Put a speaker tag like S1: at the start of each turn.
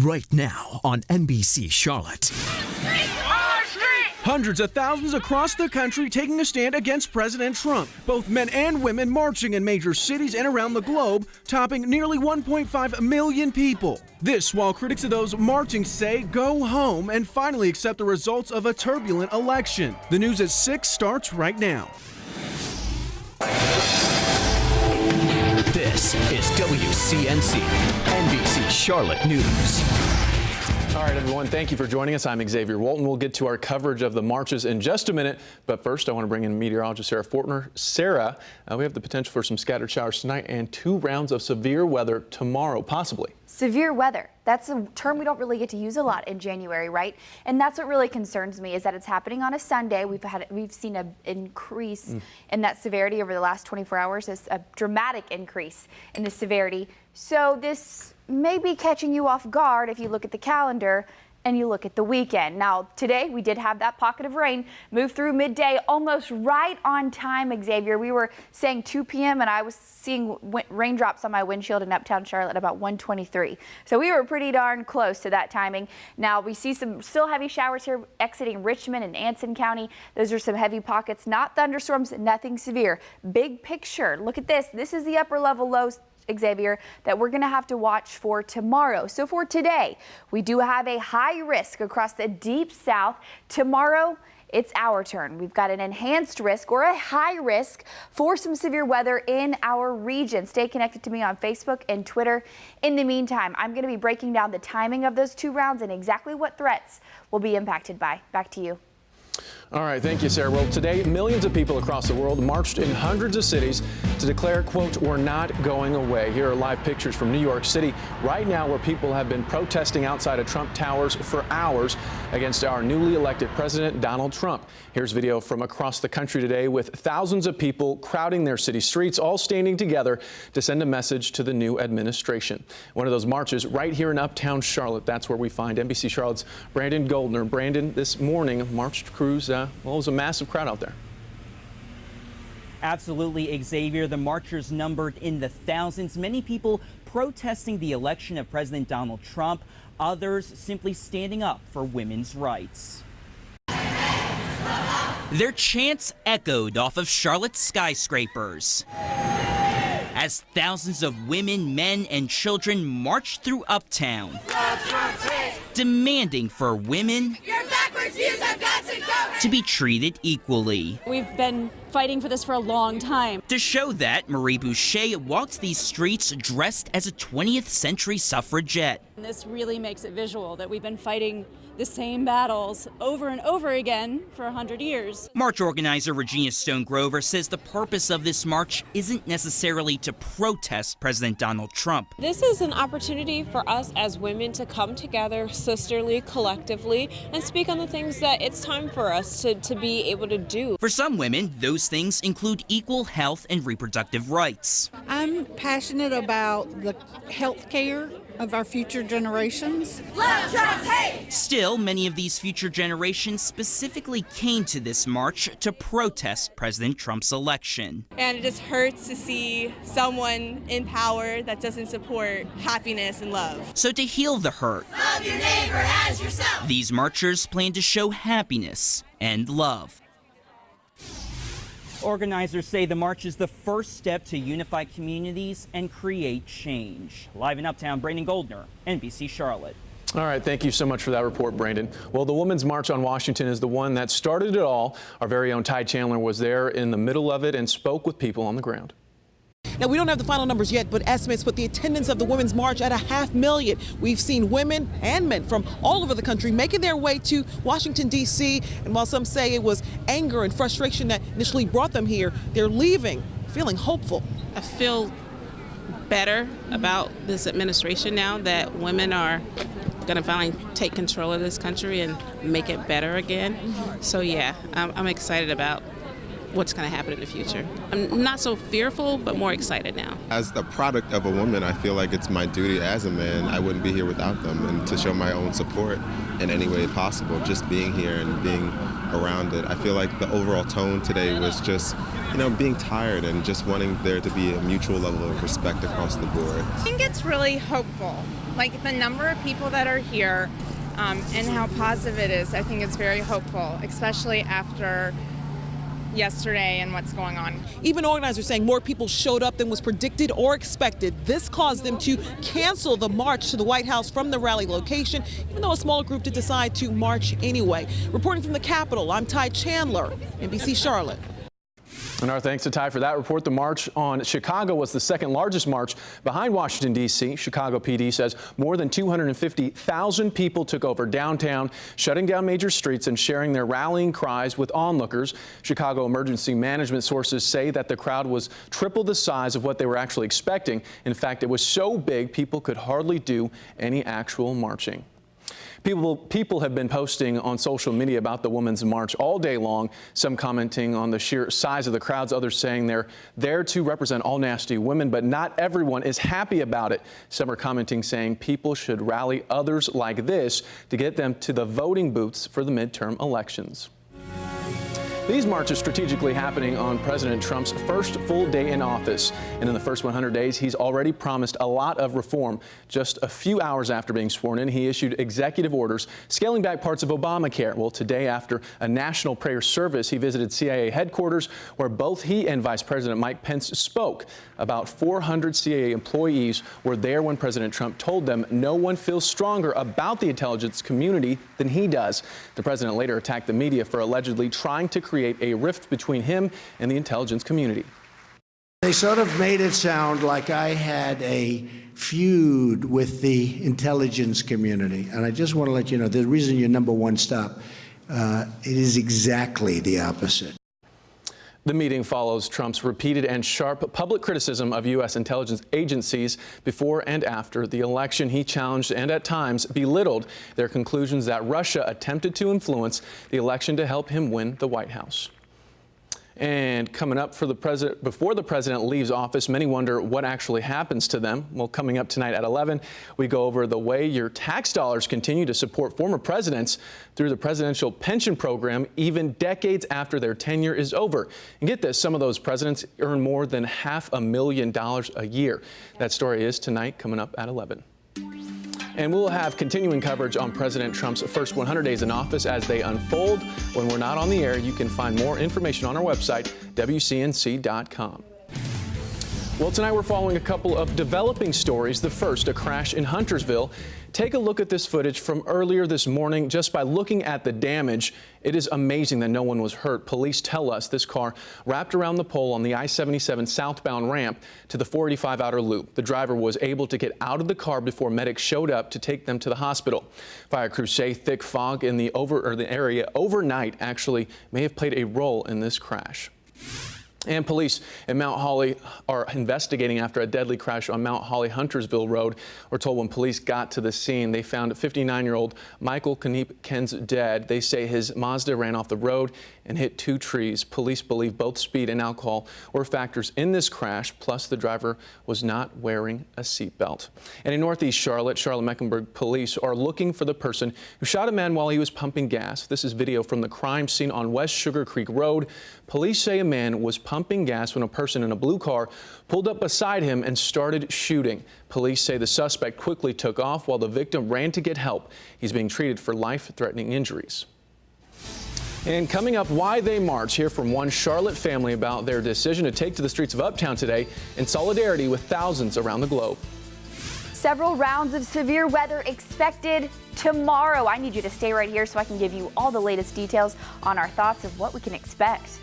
S1: right now on NBC Charlotte.
S2: Hundreds of thousands across the country taking a stand against President Trump. Both men and women marching in major cities and around the globe, topping nearly 1.5 million people. This while critics of those marching say go home and finally accept the results of a turbulent election. The news at 6 starts right now.
S1: This is WCNC, NBC Charlotte News.
S3: All right, everyone, thank you for joining us. I'm Xavier Walton. We'll get to our coverage of the marches in just a minute. But first, I want to bring in meteorologist Sarah Fortner. Sarah, we have the potential for some scattered showers tonight and 2 rounds of severe weather tomorrow, possibly.
S4: Severe weather. That's a term we don't really get to use a lot in January, right? And that's what really concerns me, is that it's happening on a Sunday. We've seen an increase in that severity over the last 24 hours. It's a dramatic increase in the severity. So this may be catching you off guard if you look at the calendar and you look at the weekend. Now, today we did have that pocket of rain move through midday, almost right on time, Xavier. We were saying 2 p.m. and I was seeing raindrops on my windshield in uptown Charlotte at about 1:23. So we were pretty darn close to that timing. Now we see some still heavy showers here exiting Richmond and Anson County. Those are some heavy pockets, not thunderstorms, nothing severe. Big picture, look at this. This is the upper level lows, Xavier, that we're going to have to watch for tomorrow. So for today, we do have a high risk across the deep south. Tomorrow, it's our turn. We've got an enhanced risk or a high risk for some severe weather in our region. Stay connected to me on Facebook and Twitter. In the meantime, I'm going to be breaking down the timing of those 2 rounds and exactly what threats will be impacted by. Back to you.
S3: All right, thank you, Sarah. Well, today, millions of people across the world marched in hundreds of cities to declare, quote, "We're not going away." Here are live pictures from New York City right now where people have been protesting outside of Trump Towers for hours against our newly elected President Donald Trump. Here's video from across the country today with thousands of people crowding their city streets, all standing together to send a message to the new administration. One of those marches right here in uptown Charlotte. That's where we find NBC Charlotte's Brandon Goldner. Brandon, this morning marched crews. Well, it was a massive crowd out there.
S5: Absolutely, Xavier. The marchers numbered in the thousands. Many people protesting the election of President Donald Trump. Others simply standing up for women's rights. Their chants echoed off of Charlotte's skyscrapers as thousands of women, men, and children marched through uptown, demanding for women to be treated equally.
S6: We've been fighting for this for a long time.
S5: To show that, Marie Boucher walked these streets dressed as a 20th century suffragette.
S6: And this really makes it visual that we've been fighting the same battles over and over again for 100 years.
S5: March organizer Regina Stone Grover says the purpose of this march isn't necessarily to protest President Donald Trump.
S7: This is an opportunity for us as women to come together sisterly, collectively, and speak on the things that it's time for us to be able to do.
S5: For some women, those things include equal health and reproductive rights.
S8: I'm passionate about the health care of our future generations.
S5: Love, Trump, hate! Still, many of these future generations specifically came to this march to protest President Trump's election.
S7: And it just hurts to see someone in power that doesn't support happiness and love.
S5: So to heal the hurt,
S9: love your neighbor as yourself.
S5: These marchers plan to show happiness and love. Organizers say the march is the first step to unify communities and create change. Live in Uptown, Brandon Goldner, NBC Charlotte.
S3: All right, thank you so much for that report, Brandon. Well, the Women's March on Washington is the one that started it all. Our very own Ty Chandler was there in the middle of it and spoke with people on the ground.
S10: Now, we don't have the final numbers yet, but estimates put the attendance of the Women's March at 500,000. We've seen women and men from all over the country making their way to Washington, D.C. And while some say it was anger and frustration that initially brought them here, they're leaving feeling hopeful.
S11: I feel better about this administration now that women are going to finally take control of this country and make it better again. So, yeah, I'm excited about what's going to happen in the future. I'm not so fearful, but more excited now.
S12: As the product of a woman, I feel like it's my duty as a man. I wouldn't be here without them, and to show my own support in any way possible, just being here and being around it. I feel like the overall tone today was just, being tired and just wanting there to be a mutual level of respect across the board.
S13: I think it's really hopeful Like the number of people that are here and how positive it is, I think it's very hopeful, especially after yesterday and what's going on.
S10: Even organizers saying more people showed up than was predicted or expected. This caused them to cancel the march to the White House from the rally location, even though a smaller group did decide to march anyway. Reporting from the Capitol, I'm Ty Chandler, NBC Charlotte.
S3: And our thanks to Ty for that report. The march on Chicago was the second largest march behind Washington, D.C. Chicago PD says more than 250,000 people took over downtown, shutting down major streets and sharing their rallying cries with onlookers. Chicago emergency management sources say that the crowd was triple the size of what they were actually expecting. In fact, it was so big people could hardly do any actual marching. People have been posting on social media about the Women's March all day long, some commenting on the sheer size of the crowds, others saying they're there to represent all nasty women, but not everyone is happy about it. Some are commenting saying people should rally others like this to get them to the voting booths for the midterm elections. These marches strategically happening on President Trump's first full day in office. And in the first 100 days, he's already promised a lot of reform. Just a few hours after being sworn in, he issued executive orders scaling back parts of Obamacare. Well, today, after a national prayer service, he visited CIA headquarters, where both he and Vice President Mike Pence spoke. About 400 CIA employees were there when President Trump told them no one feels stronger about the intelligence community than he does. The president later attacked the media for allegedly trying to create a rift between him and the intelligence community.
S14: They sort of made it sound like I had a feud with the intelligence community. And I just want to let you know, the reason you're number one stop, it is exactly the opposite.
S3: The meeting follows Trump's repeated and sharp public criticism of U.S. intelligence agencies before and after the election. He challenged and at times belittled their conclusions that Russia attempted to influence the election to help him win the White House. And coming up before the president leaves office, many wonder what actually happens to them. Well, coming up tonight at 11, we go over the way your tax dollars continue to support former presidents through the presidential pension program, even decades after their tenure is over. And get this, some of those presidents earn more than $500,000 a year. That story is tonight, coming up at 11. And we'll have continuing coverage on President Trump's first 100 days in office as they unfold. When we're not on the air, you can find more information on our website, WCNC.com. Well, tonight we're following a couple of developing stories. The first, a crash in Huntersville. Take a look at this footage from earlier this morning. Just by looking at the damage, it is amazing that no one was hurt. Police tell us this car wrapped around the pole on the I-77 southbound ramp to the 485 outer loop. The driver was able to get out of the car before medics showed up to take them to the hospital. Fire crews say thick fog in the area overnight actually may have played a role in this crash. And police in Mount Holly are investigating after a deadly crash on Mount Holly Huntersville Road. We're told when police got to the scene, they found 59-year-old Michael Kniep dead. They say his Mazda ran off the road and hit two trees. Police believe both speed and alcohol were factors in this crash, plus the driver was not wearing a seatbelt. And in Northeast Charlotte-Mecklenburg police are looking for the person who shot a man while he was pumping gas. This is video from the crime scene on West Sugar Creek Road. Police say a man was pumping gas when a person in a blue car pulled up beside him and started shooting. Police say the suspect quickly took off while the victim ran to get help. He's being treated for life-threatening injuries. And coming up, why they march. Hear from one Charlotte family about their decision to take to the streets of Uptown today in solidarity with thousands around the globe.
S4: Several rounds of severe weather expected tomorrow. I need you to stay right here so I can give you all the latest details on our thoughts of what we can expect.